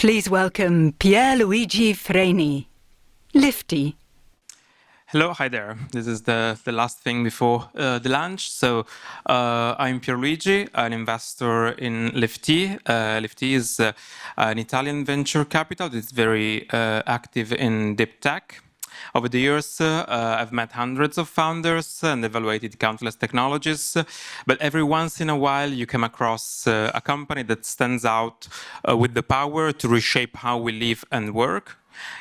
Please welcome Pierluigi Freni, Lifty. Hello, hi there. This is the last thing before the lunch. So I'm Pierluigi, an investor in Lifty. Lifty is an Italian venture capital that's very active in deep tech. Over the years, I've met hundreds of founders and evaluated countless technologies, but every once in a while you come across a company that stands out with the power to reshape how we live and work.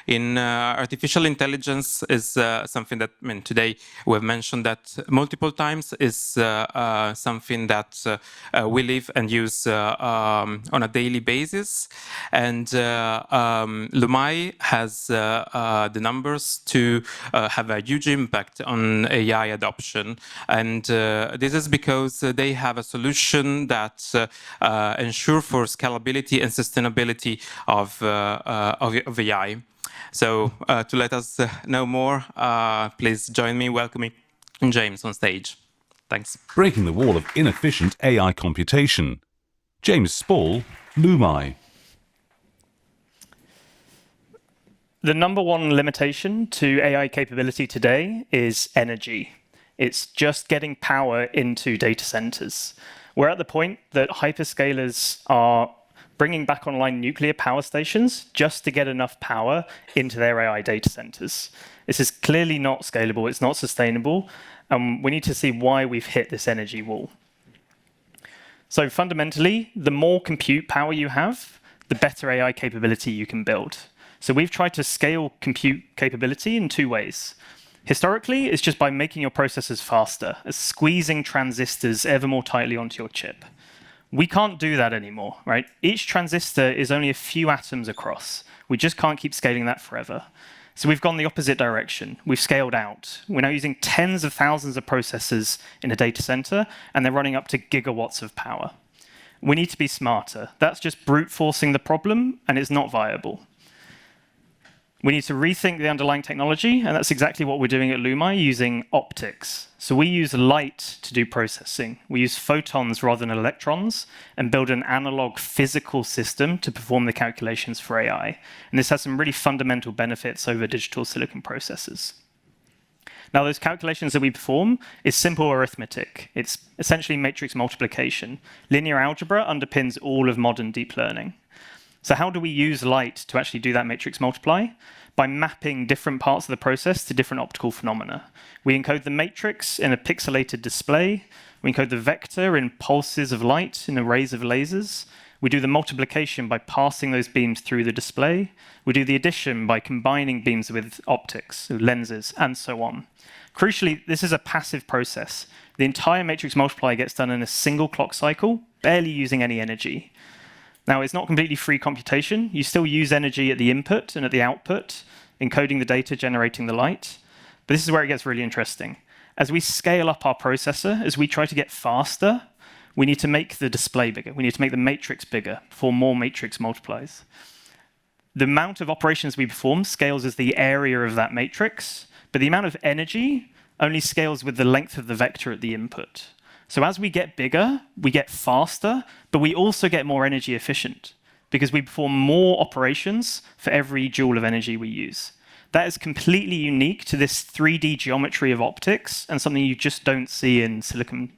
In artificial intelligence is something that, today we've mentioned that multiple times, is something that we live and use on a daily basis. And Lumai has the numbers to have a huge impact on AI adoption. And this is because they have a solution that ensure for scalability and sustainability of AI. So to let us know more, please join me welcoming James on stage. Thanks. Breaking the wall of inefficient AI computation. James Spall, Lumai. The number one limitation to AI capability today is energy. It's just getting power into data centers. We're at the point that hyperscalers are bringing back online nuclear power stations just to get enough power into their AI data centers. This is clearly not scalable, it's not sustainable, and we need to see why we've hit this energy wall. So fundamentally, the more compute power you have, the better AI capability you can build. So we've tried to scale compute capability in two ways. Historically, it's just by making your processors faster, squeezing transistors ever more tightly onto your chip. We can't do that anymore, right? Each transistor is only a few atoms across. We just can't keep scaling that forever. So we've gone the opposite direction. We've scaled out. We're now using tens of thousands of processors in a data center, and they're running up to gigawatts of power. We need to be smarter. That's just brute forcing the problem, and it's not viable. We need to rethink the underlying technology, and that's exactly what we're doing at Lumai using optics. So we use light to do processing. We use photons rather than electrons and build an analog physical system to perform the calculations for AI. And this has some really fundamental benefits over digital silicon processors. Now, those calculations that we perform is simple arithmetic. It's essentially matrix multiplication. Linear algebra underpins all of modern deep learning. So how do we use light to actually do that matrix multiply? By mapping different parts of the process to different optical phenomena. We encode the matrix in a pixelated display. We encode the vector in pulses of light in arrays of lasers. We do the multiplication by passing those beams through the display. We do the addition by combining beams with optics, so lenses, and so on. Crucially, this is a passive process. The entire matrix multiply gets done in a single clock cycle, barely using any energy. Now, it's not completely free computation. You still use energy at the input and at the output, encoding the data, generating the light. But this is where it gets really interesting. As we scale up our processor, as we try to get faster, we need to make the display bigger. We need to make the matrix bigger for more matrix multiplies. The amount of operations we perform scales as the area of that matrix, but the amount of energy only scales with the length of the vector at the input. So as we get bigger, we get faster, but we also get more energy efficient because we perform more operations for every joule of energy we use. That is completely unique to this 3D geometry of optics and something you just don't see in silicon.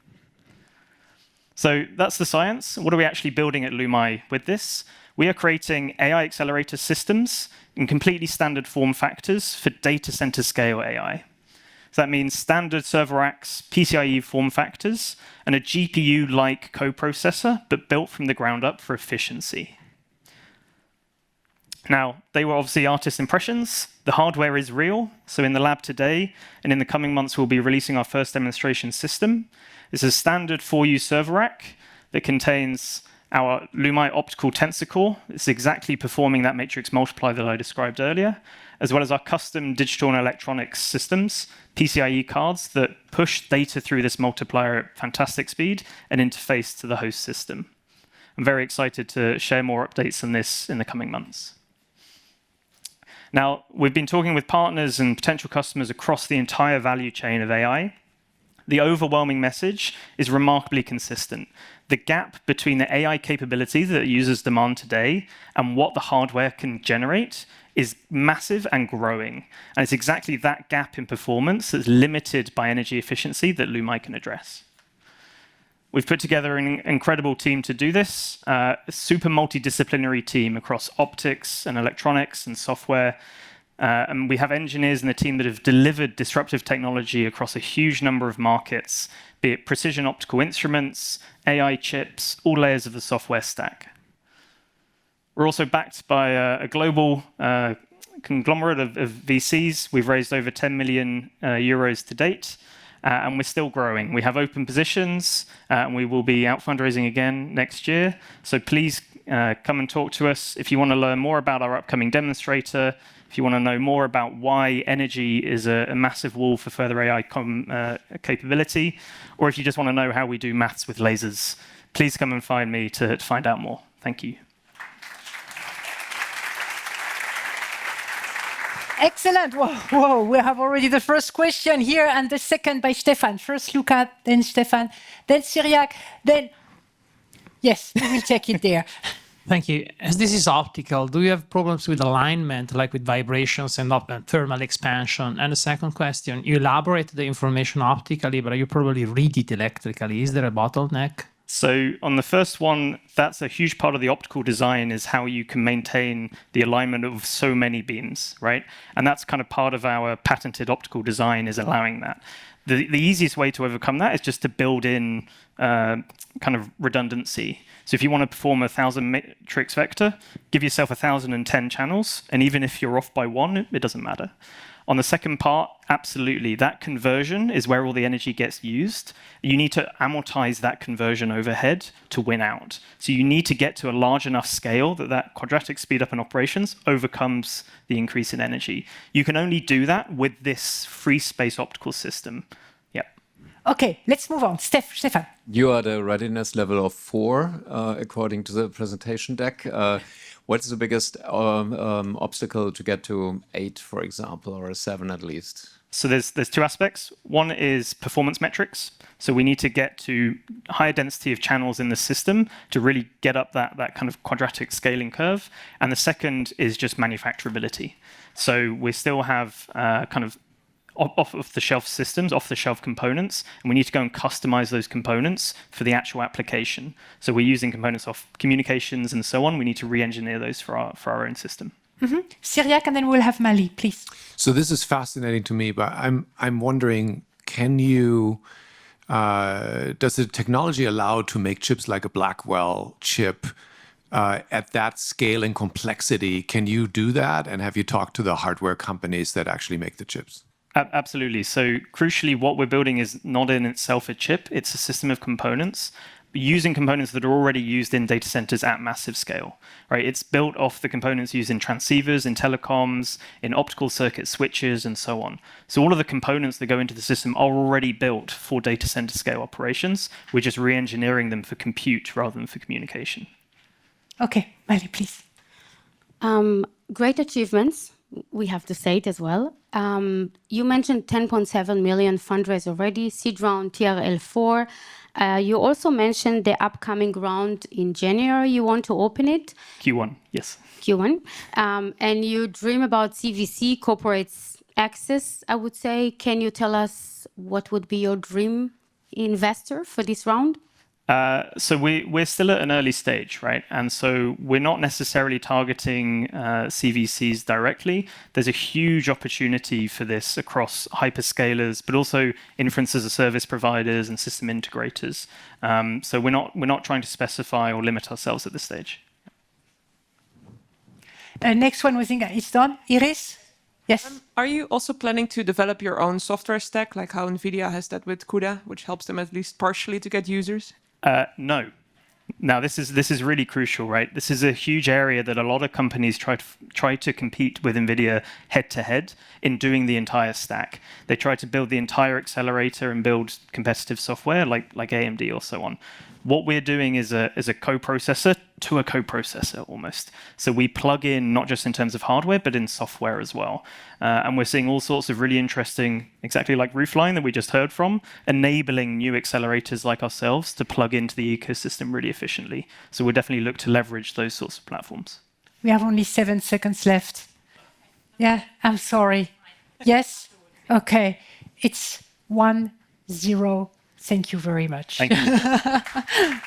So that's the science. What are we actually building at Lumai with this? We are creating AI accelerator systems in completely standard form factors for data center scale AI. So that means standard server racks, PCIe form factors, and a GPU-like coprocessor, but built from the ground up for efficiency. Now, they were obviously artist impressions. The hardware is real. So in the lab today, and in the coming months, we'll be releasing our first demonstration system. This is a standard 4U server rack that contains our Lumai optical tensor core. It's exactly performing that matrix multiply that I described earlier, as well as our custom digital and electronics systems, PCIe cards that push data through this multiplier at fantastic speed and interface to the host system. I'm very excited to share more updates on this in the coming months. Now, we've been talking with partners and potential customers across the entire value chain of AI. The overwhelming message is remarkably consistent. The gap between the AI capabilities that users demand today and what the hardware can generate is massive and growing. And it's exactly that gap in performance that's limited by energy efficiency that Lumai can address. We've put together an incredible team to do this, a super multidisciplinary team across optics and electronics and software. And we have engineers in the team that have delivered disruptive technology across a huge number of markets, be it precision optical instruments, AI chips, all layers of the software stack. We're also backed by a global conglomerate of VCs. We've raised over 10 million euros to date. And we're still growing. We have open positions, and we will be out fundraising again next year. So please come and talk to us. If you want to learn more about our upcoming demonstrator, if you want to know more about why energy is a massive wall for further AI capability, or if you just want to know how we do maths with lasers, please come and find me to find out more. Thank you. Excellent. Whoa, we have already the first question here and the second by Stefan. First Luca, then Stefan, then Cyriac, then... Yes, we will check it there. Thank you. As this is optical, do you have problems with alignment, like with vibrations and thermal expansion? And the second question, you elaborate the information optically, but you probably read it electrically. Is there a bottleneck? So on the first one, that's a huge part of the optical design is how you can maintain the alignment of so many beams, right? And that's kind of part of our patented optical design is allowing that. The easiest way to overcome that is just to build in kind of redundancy. So if you want to perform a 1,000 matrix vector, give yourself 1,010 channels, and even if you're off by one, it doesn't matter. On the second part, absolutely. That conversion is where all the energy gets used. You need to amortize that conversion overhead to win out. So you need to get to a large enough scale that that quadratic speed up in operations overcomes the increase in energy. You can only do that with this free space optical system. Yeah. Okay, let's move on. Stefan. You are the readiness level of 4, according to the presentation deck. What's the biggest obstacle to get to 8, for example, or a 7 at least? So there's two aspects. One is performance metrics. So we need to get to higher density of channels in the system to really get up that kind of quadratic scaling curve. And the second is just manufacturability. So we still have kind of off-the-shelf systems, off-the-shelf components, and we need to go and customize those components for the actual application. So we're using components off communications and so on. We need to re-engineer those for our own system. Cyriac, and then we'll have Mali, please. So this is fascinating to me, but I'm wondering, can you, does the technology allow to make chips like a Blackwell chip at that scale and complexity? Can you do that? And have you talked to the hardware companies that actually make the chips? Absolutely. So crucially, what we're building is not in itself a chip. It's a system of components using components that are already used in data centers at massive scale, right? It's built off the components used in transceivers, in telecoms, in optical circuit switches, and so on. So all of the components that go into the system are already built for data center scale operations. We're just re-engineering them for compute rather than for communication. Okay, Mali, please. Great achievements, we have to say it as well. You mentioned 10.7 million fundraise already, seed round TRL4. You also mentioned the upcoming round in January. You want to open it? Q1, yes. Q1. And you dream about CVC, corporate access, I would say. Can you tell us what would be your dream investor for this round? So we're still at an early stage, right? And so we're not necessarily targeting CVCs directly. There's a huge opportunity for this across hyperscalers, but also inference as a service providers and system integrators. So we're not trying to specify or limit ourselves at this stage. Next one, we think it's done. Iris? Yes. Are you also planning to develop your own software stack, like how NVIDIA has that with CUDA, which helps them at least partially to get users? No. Now, this is really crucial, right? This is a huge area that a lot of companies try to compete with NVIDIA head-to-head in doing the entire stack. They try to build the entire accelerator and build competitive software like AMD or so on. What we're doing is a co-processor to a coprocessor almost. So we plug in not just in terms of hardware, but in software as well. And we're seeing all sorts of really interesting, exactly like Roofline that we just heard from, enabling new accelerators like ourselves to plug into the ecosystem really efficiently. So we'll definitely look to leverage those sorts of platforms. We have only 7 seconds left. Yeah, I'm sorry. Yes? Okay. It's 1-0. Thank you very much. Thank you.